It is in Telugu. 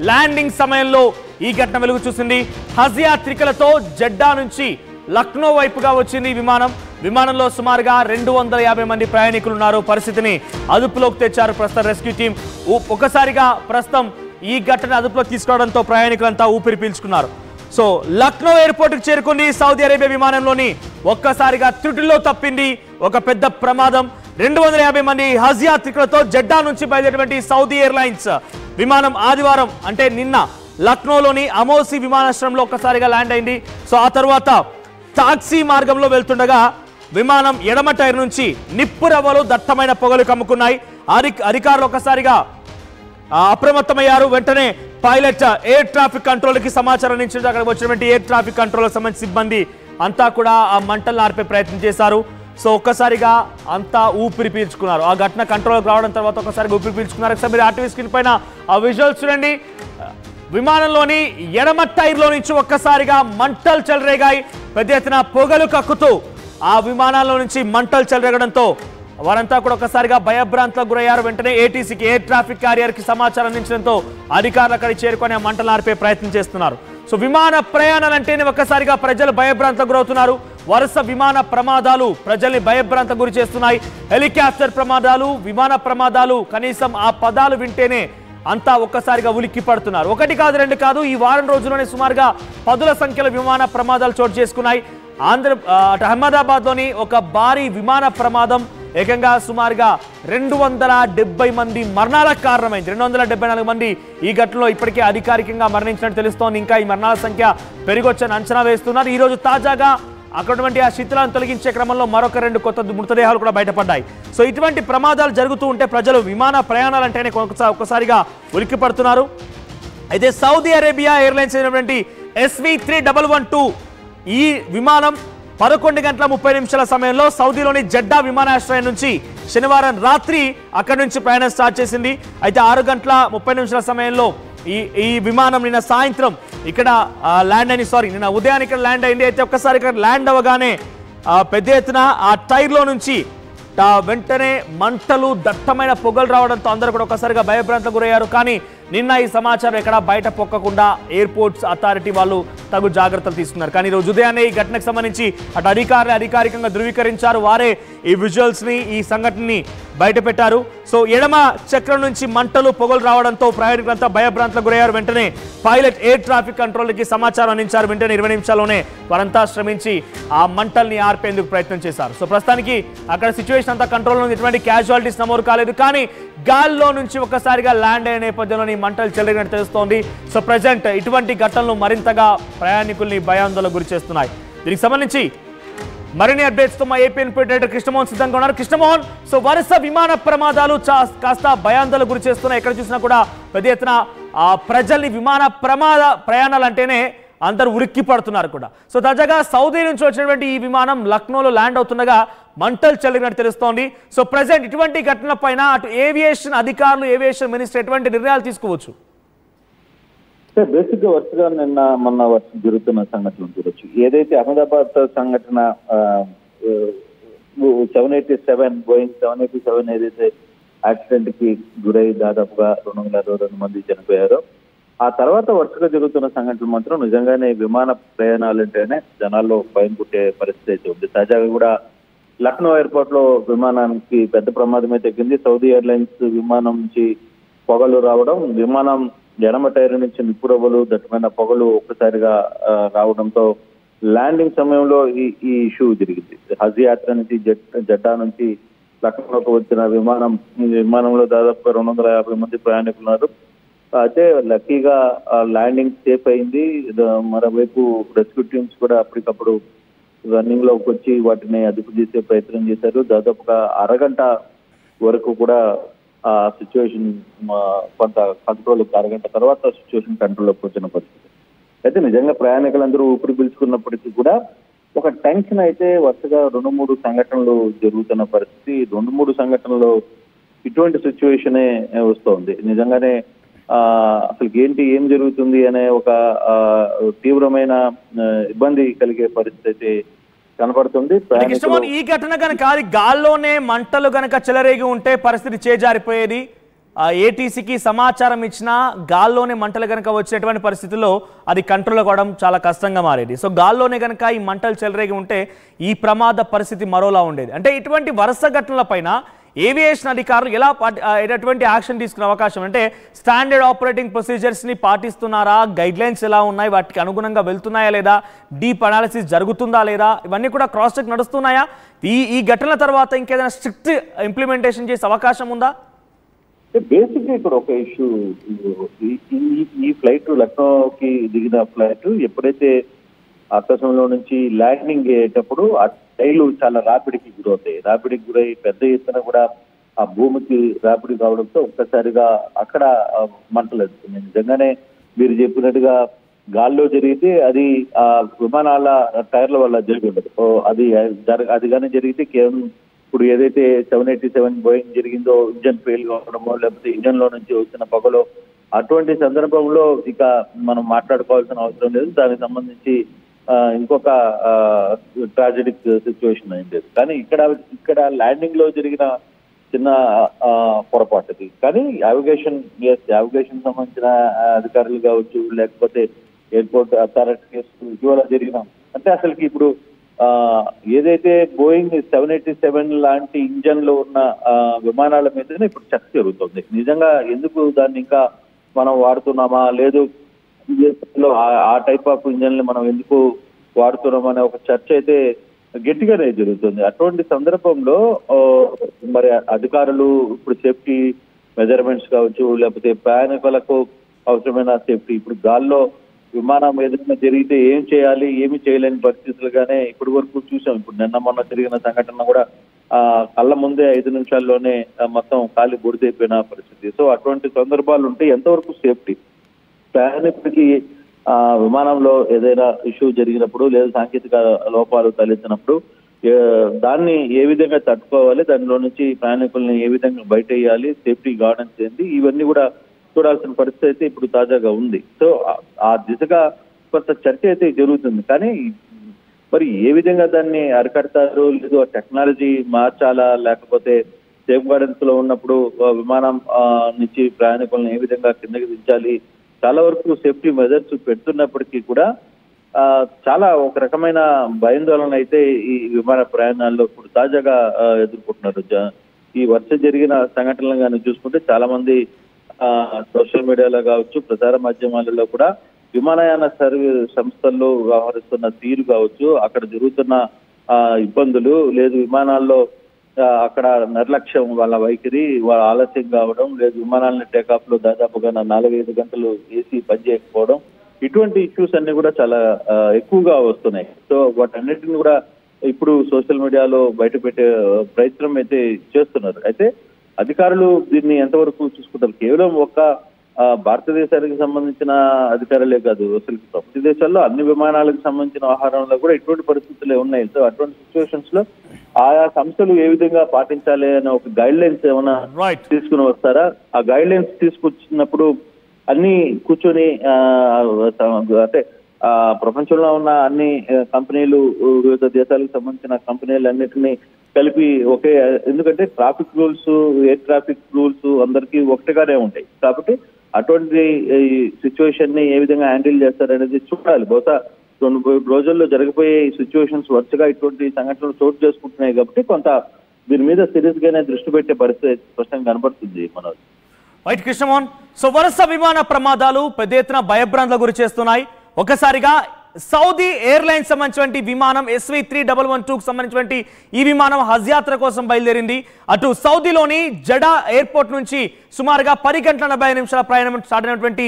ల్యాండింగ్ సమయంలో ఈ ఘటన వెలుగు చూసింది. హజ్ యాత్రికులతో జెడ్డా నుంచి లక్నో వైపుగా వచ్చింది విమానంలో సుమారుగా 250 మంది ప్రయాణికులు ఉన్నారు. పరిస్థితిని అదుపులోకి తెచ్చారు ప్రస్తుతం రెస్క్యూ టీం. ఒకసారిగా ప్రస్తుతం ఈ ఘటన అదుపులోకి తీసుకోవడంతో ప్రయాణికులంతా ఊపిరి పీల్చుకున్నారు. సో లక్నో ఎయిర్పోర్ట్కి చేరుకుంది సౌదీ అరేబియా విమానంలోని ఒక్కసారిగా త్రుటిలో తప్పింది ఒక పెద్ద ప్రమాదం. 250 మంది హజ్ యాత్రికులతో జెడ్డా నుంచి బయలుదేరినటువంటి సౌదీ ఎయిర్లైన్స్ విమానం ఆదివారం అంటే నిన్న లక్నోలోని అమోసి విమానాశ్రయంలో ఒక్కసారిగా ల్యాండ్ అయింది. సో ఆ తర్వాత టాక్సీ మార్గంలో వెళ్తుండగా విమానం ఎడమ టైర్ నుంచి నిప్పు రవ్వలు దట్టమైన పొగలు కమ్ముకున్నాయి. అధికారులు ఒక్కసారిగా అప్రమత్తమయ్యారు. వెంటనే పైలట్ ఎయిర్ ట్రాఫిక్ కంట్రోల్కి సమాచారం ఇచ్చింది. అక్కడికి వచ్చినటువంటి ఎయిర్ ట్రాఫిక్ కంట్రోల్ సంబంధించిన సిబ్బంది అంతా కూడా ఆ మంటలను ఆర్పే ప్రయత్నం చేశారు. సో ఒక్కసారిగా అంతా ఊపిరి పీల్చుకున్నారు. ఆ ఘటన కంట్రోల్కి రావడం తర్వాత ఒక్కసారిగా ఊపిరి పీల్చుకున్నారు. ఒకసారి మీరు ఆర్టీవీ స్క్రీన్ పైన ఆ విజువల్స్ చూడండి. విమానంలోని ఎడమ టైర్లో నుంచి ఒక్కసారిగా మంటలు చెలరేగాయి. పెద్ద ఎత్తున పొగలు కక్కుతూ ఆ విమానాల్లో నుంచి మంటలు చెలరేగడంతో వారంతా కూడా ఒక్కసారిగా భయభ్రాంతులకు గురయ్యారు. వెంటనే ఏటీసీకి ఎయిర్ ట్రాఫిక్ క్యారియర్కి సమాచారం అందించడంతో అధికారులు అక్కడికి చేరుకొని ఆ మంటలు ఆర్పే ప్రయత్నం చేస్తున్నారు. సో విమాన ప్రయాణాలంటేనే ఒక్కసారిగా ప్రజలు భయభ్రాంతులకు గురవుతున్నారు. వరుస విమాన ప్రమాదాలు ప్రజల్ని భయభ్రాంతకు గురి చేస్తున్నాయి. హెలికాప్టర్ ప్రమాదాలు, విమాన ప్రమాదాలు, కనీసం ఆ పదాలు వింటేనే అంతా ఒక్కసారిగా ఉలిక్కి పడుతున్నారు. ఒకటి కాదు, రెండు కాదు, ఈ వారం రోజుల్లోనే సుమారుగా 10ల సంఖ్యలో విమాన ప్రమాదాలు చోటు చేసుకున్నాయి. అహ్మదాబాద్లోని ఒక భారీ విమాన ప్రమాదం ఏకంగా సుమారుగా 270 మంది మరణాలకు కారణమైంది. 274 మంది ఈ ఘటనలో ఇప్పటికే అధికారికంగా మరణించినట్టు తెలుస్తోంది. ఇంకా ఈ మరణాల సంఖ్య పెరిగొచ్చని అంచనా వేస్తున్నారు. ఈ రోజు తాజాగా అక్కడటువంటి ఆ శిథిలాలను తొలగించే క్రమంలో మరొక 2 కొత్త మృతదేహాలు కూడా బయటపడ్డాయి. సో ఇటువంటి ప్రమాదాలు జరుగుతూ ఉంటే ప్రజలు విమాన ప్రయాణాలంటేనే ఒక్కసారిగా ఉలిక్కి పడుతున్నారు. అయితే సౌదీ అరేబియా ఎయిర్లైన్స్ అయినటువంటి SV3112 ఈ విమానం 11 గంటల 30 నిమిషాల సమయంలో సౌదీలోని జెడ్డా విమానాశ్రయం నుంచి శనివారం రాత్రి అక్కడి నుంచి ప్రయాణం స్టార్ట్ చేసింది. అయితే 6 గంటల 30 నిమిషాల సమయంలో ఈ విమానం నిన్న సాయంత్రం ఇక్కడ ల్యాండ్ అయింది. నిన్న ఉదయాన్ని ఇక్కడ ల్యాండ్ అయింది. అయితే ఒక్కసారి ఇక్కడ ల్యాండ్ అవ్వగానే పెద్ద ఎత్తున ఆ టైర్లో నుంచి వెంటనే మంటలు, దట్టమైన పొగలు రావడంతో అందరూ కూడా ఒక్కసారిగా భయభ్రాంతులకు గురయ్యారు. కానీ నిన్న ఈ సమాచారం ఎక్కడా బయట పొక్కకుండా ఎయిర్పోర్ట్స్ అథారిటీ వాళ్ళు తగు జాగ్రత్తలు తీసుకున్నారు. కానీ ఈరోజు ఉదయాన్నే ఈ ఘటనకు సంబంధించి అటు అధికారులు అధికారికంగా ధృవీకరించారు. వారే ఈ విజువల్స్ని, ఈ సంఘటనని బయట పెట్టారు. సో ఎడమ చక్రం నుంచి మంటలు, పొగలు రావడంతో ప్రయాణికులంతా భయభ్రాంతులకు గురయ్యారు. వెంటనే పైలట్ ఎయిర్ ట్రాఫిక్ కంట్రోల్కి సమాచారం అందించారు. వెంటనే 20 నిమిషాల్లోనే వారంతా శ్రమించి ఆ మంటల్ని ఆర్పేందుకు ప్రయత్నం చేశారు. సో ప్రస్తుతానికి అక్కడ సిచ్యువేషన్ అంతా కంట్రోల్లో ఉంది. ఎటువంటి క్యాజువాలిటీస్ నమోదు కాలేదు. కానీ గాల్లో నుంచి ఒక్కసారిగా ల్యాండ్ అయిన నేపథ్యంలో మంటలు చెలరేగినట్టు తెలుస్తోంది. సో ప్రజెంట్ ఇటువంటి ఘటనలు మరింతగా ప్రయాణికుల్ని భయాందోళనకు గురి చేస్తున్నాయి. దీనికి సంబంధించి మరిన్ని అప్డేట్స్ తో మా ఏపీ ఎడిటర్ కృష్ణమోహన్ సిద్ధంగా ఉన్నారు. కృష్ణమోహన్, సో వరుస విమాన ప్రమాదాలు కాస్త భయాందోళనకు గురి చేస్తున్నాయి. ఎక్కడ చూసినా కూడా పెద్ద ఎత్తున ప్రజల్ని విమాన ప్రయాణాలు అంటేనే అందరూ ఉలిక్కి పడుతున్నారు కూడా. సో తాజాగా సౌదీ నుంచి వచ్చినటువంటి ఈ విమానం లక్నోలో ల్యాండ్ అవుతుండగా మంటలు చెల్లినట్టు తెలుస్తోంది. సో ప్రజెంట్ ఇటువంటి ఘటనల పైన అటు ఏవియేషన్ అధికారులు, ఏవియేషన్ మినిస్టర్ ఎటువంటి నిర్ణయాలు తీసుకోవచ్చు? బేసిక్ గా వరుసగా మొన్న జరుగుతున్న సంఘటనలు చూడొచ్చు. ఏదైతే అహ్మదాబాద్ సంఘటన 787 బోయింగ్ 787 ఏదైతే యాక్సిడెంట్ కి గురై దాదాపుగా 222 మంది చనిపోయారో, ఆ తర్వాత వరుసగా జరుగుతున్న సంఘటనలు మాత్రం నిజంగానే విమాన ప్రయాణాలంటేనే జనాల్లో భయం పుట్టే పరిస్థితి అయితే ఉంది. తాజాగా కూడా లక్నో ఎయిర్పోర్ట్ లో విమానానికి పెద్ద ప్రమాదమే తగ్గింది. సౌదీ ఎయిర్లైన్స్ విమానం నుంచి పొగలు రావడం, విమానం ఎడమ టైర్ నుంచి నిప్పురవ్వలు, దట్టమైన పొగలు ఒక్కసారిగా రావడంతో ల్యాండింగ్ సమయంలో ఈ ఇష్యూ జరిగింది. హజ్ యాత్ర నుంచి జెడ్డా నుంచి లక్నోకి వచ్చిన విమానంలో దాదాపుగా 250 మంది ప్రయాణికులు ఉన్నారు. అయితే లక్కీగా ల్యాండింగ్ సేఫ్ అయింది. మరోవైపు రెస్క్యూ టీమ్స్ కూడా అప్పటికప్పుడు రన్నింగ్ లోకి వచ్చి వాటిని అదుపు చేసే ప్రయత్నం చేశారు. దాదాపుగా అరగంట వరకు కూడా ఆ సిచ్యువేషన్ కొంత కంట్రోల్, అరగంట తర్వాత సిచ్యువేషన్ కంట్రోల్లోకి వచ్చిన పరిస్థితి. అయితే నిజంగా ప్రయాణికులందరూ ఊపిరి పీల్చుకున్నప్పటికీ కూడా ఒక టెన్షన్ అయితే వరుసగా 2-3 సంఘటనలు జరుగుతున్న పరిస్థితి. 2-3 సంఘటనలు ఇటువంటి సిచ్యువేషనే వస్తోంది. నిజంగానే అసలు ఏం జరుగుతుంది అనే ఒక తీవ్రమైన ఇబ్బంది కలిగే పరిస్థితి కనబడుతుంది. ఈ ఘటన కనుక గాల్లోనే మంటలు గనక చెలరేగి ఉంటే పరిస్థితి చేజారిపోయేది. ఏటీసీకి సమాచారం ఇచ్చినా గాల్లోనే మంటలు కనుక వచ్చేటువంటి పరిస్థితుల్లో అది కంట్రోల్ కావడం చాలా కష్టంగా మారేది. సో గాల్లోనే కనుక ఈ మంటలు చెలరేగి ఉంటే ఈ ప్రమాద పరిస్థితి మరోలా ఉండేది. అంటే ఇటువంటి వరుస ఘటనలపైన ఏవియేషన్ అధికారులు ఎటువంటి యాక్షన్ తీసుకునే అవకాశం, అంటే స్టాండర్డ్ ఆపరేటింగ్ ప్రొసీజర్స్ని పాటిస్తున్నారా, గైడ్లైన్స్ ఎలా ఉన్నాయి, వాటికి అనుగుణంగా వెళ్తున్నాయా లేదా, డీప్ అనాలిసిస్ జరుగుతుందా లేదా, ఇవన్నీ కూడా క్రాస్ చెక్ నడుస్తున్నాయా? ఈ ఘటనల తర్వాత ఇంకేదైనా స్ట్రిక్ట్ ఇంప్లిమెంటేషన్ చేసే అవకాశం ఉందా? బేసిక్గా ఇక్కడ ఒక ఇష్యూ, ఈ ఫ్లైట్ లక్నోకి దిగిన ఫ్లైట్ ఎప్పుడైతే ఆకాశంలో నుంచి ల్యాండింగ్ అయ్యేటప్పుడు ఆ రైలు చాలా రాపిడికి గురవుతాయి. రాపిడికి గురై పెద్ద ఎత్తున కూడా ఆ భూమికి రాపిడి కావడంతో ఒక్కసారిగా అక్కడ మంటలు వస్తున్నాయి. నిజంగానే మీరు చెప్పినట్టుగా గాల్లో జరిగితే అది ఆ విమానాల టైర్ల వల్ల జరిగి ఉండదు. అది కానీ జరిగితే కేవలం ఇప్పుడు ఏదైతే 787 బోయింగ్ జరిగిందో ఇంజన్ ఫెయిల్ కావడమో లేకపోతే ఇంజన్ లో నుంచి వచ్చిన పొగలో, అటువంటి సందర్భంలో ఇక మనం మాట్లాడుకోవాల్సిన అవసరం లేదు. దానికి సంబంధించి ఇంకొక ట్రాజెడిక్ సిచ్యువేషన్ అయింది. కానీ ఇక్కడ ల్యాండింగ్ లో జరిగిన చిన్న పొరపాటుది. కానీ యావిగేషన్ సంబంధించిన అధికారులు కావచ్చు, లేకపోతే ఎయిర్పోర్ట్ అథారిటీస్ ఇటీవల జరిగిన, అంటే అసలుకి ఇప్పుడు ఏదైతే బోయింగ్ 787 లాంటి ఇంజన్ లో ఉన్న విమానాల మీదనే ఇప్పుడు చర్చ జరుగుతుంది. నిజంగా ఎందుకు దాన్ని ఇంకా మనం వాడుతున్నామా, లేదు ఆ టైప్ ఆఫ్ ఇంజన్ ని మనం ఎందుకు వాడుతున్నాం అనే ఒక చర్చ అయితే గట్టిగానే జరుగుతుంది. అటువంటి సందర్భంలో మరి అధికారులు ఇప్పుడు సేఫ్టీ మెజర్మెంట్స్ కావచ్చు, లేకపోతే ప్రయాణికులకు అవసరమైన సేఫ్టీ, ఇప్పుడు గాల్లో విమానం ఏదైనా జరిగితే ఏం చేయాలి, ఏమి చేయలేని పరిస్థితులుగానే ఇప్పటి వరకు చూసాం. ఇప్పుడు నిన్న మొన్న జరిగిన సంఘటన కూడా కళ్ళ ముందే 5 నిమిషాల్లోనే మొత్తం ఖాళీ బూడిదైపోయిన పరిస్థితి. సో అటువంటి సందర్భాలు ఉంటే ఎంతవరకు సేఫ్టీ, ప్రయాణికుడికి విమానంలో ఏదైనా ఇష్యూ జరిగినప్పుడు లేదా సాంకేతిక లోపాలు తలెత్తినప్పుడు దాన్ని ఏ విధంగా తట్టుకోవాలి, దానిలో నుంచి ప్రయాణికుల్ని ఏ విధంగా బయట వేయాలి, సేఫ్టీ గార్డెన్స్ ఏంది, ఇవన్నీ కూడా చూడాల్సిన పరిస్థితి అయితే ఇప్పుడు తాజాగా ఉంది. సో ఆ దిశగా కొంత చర్చ అయితే జరుగుతుంది. కానీ మరి ఏ విధంగా దాన్ని అరికడతారు, లేదు ఆ టెక్నాలజీ మార్చాలా, లేకపోతే సేఫ్ గార్డెన్స్ లో ఉన్నప్పుడు విమానం నుంచి ప్రయాణికులను ఏ విధంగా కిందకి దించాలి, చాలా వరకు సేఫ్టీ మెజర్స్ పెడుతున్నప్పటికీ కూడా చాలా ఒక రకమైన భయాందోళన అయితే ఈ విమాన ప్రయాణాల్లో ఇప్పుడు తాజాగా ఎదుర్కొంటున్నారు. ఈ వర్షం జరిగిన సంఘటనలు కానీ చూసుకుంటే చాలా మంది సోషల్ మీడియాలో కావచ్చు, ప్రసార మాధ్యమాలలో కూడా విమానయాన సర్వీస్ సంస్థల్లో వ్యవహరిస్తున్న తీరు కావచ్చు, అక్కడ జరుగుతున్న ఇబ్బందులు, లేదు విమానాల్లో అక్కడ నిర్లక్ష్యం, వాళ్ళ వైఖరి, వాళ్ళ ఆలస్యం కావడం, లేదు విమానాలని టేకాఫ్ లో దాదాపుగా 4-5 గంటలు ఏసీ పనిచేయకపోవడం, ఇటువంటి ఇష్యూస్ అన్ని కూడా చాలా ఎక్కువగా వస్తున్నాయి. సో వాటన్నిటిని కూడా ఇప్పుడు సోషల్ మీడియాలో బయట పెట్టే ప్రయత్నం అయితే చేస్తున్నారు. అయితే అధికారులు దీన్ని ఎంతవరకు చూసుకుంటారు? కేవలం ఒక్క భారతదేశానికి సంబంధించిన అధికారులే కాదు, అసలు ప్రపంచ దేశాల్లో అన్ని విమానాలకు సంబంధించిన ఆహారంలో కూడా ఇటువంటి పరిస్థితులే ఉన్నాయి. సో అటువంటి సిచ్యువేషన్స్ లో ఆయా సంస్థలు ఏ విధంగా పాటించాలి అనే ఒక గైడ్ లైన్స్ ఏమైనా తీసుకుని వస్తారా? ఆ గైడ్ లైన్స్ తీసుకొచ్చినప్పుడు అన్ని కూర్చొని అంటే ప్రపంచంలో ఉన్న అన్ని కంపెనీలు, వివిధ దేశాలకు సంబంధించిన కంపెనీలు అన్నిటినీ కలిపి ఒకే, ఎందుకంటే traffic rules, air traffic rules అందరికీ ఒకటిగానే ఉంటాయి. కాబట్టి అటువంటి సిచ్యువేషన్ ని ఏ విధంగా హ్యాండిల్ చేస్తారనేది చూడాలి. బహుశా 2-3 రోజుల్లో జరగబోయే సిచ్యువేషన్స్ వరుసగా ఇటువంటి సంఘటనలు చోటు చేసుకుంటున్నాయి కాబట్టి కొంత దీని మీద సీరియస్ గానే దృష్టి పెట్టే పరిస్థితి స్పష్టంగా కనబడుతుంది. మనోజ్ వైట్ కృష్ణమోహన్, సో వరుస విమాన ప్రమాదాలు పెద్ద ఎత్తున భయభ్రాంతులకు గురి చేస్తున్నాయి. ఒకసారిగా సౌదీ ఎయిర్లైన్స్ సంబంధించినటువంటి విమానం SV3112కు సంబంధించినటువంటి ఈ విమానం హజ్ యాత్ర కోసం బయలుదేరింది. అటు సౌదీలోని జడా ఎయిర్పోర్ట్ నుంచి సుమారుగా 10 గంటల 40 నిమిషాల ప్రయాణం స్టార్ట్ అయినటువంటి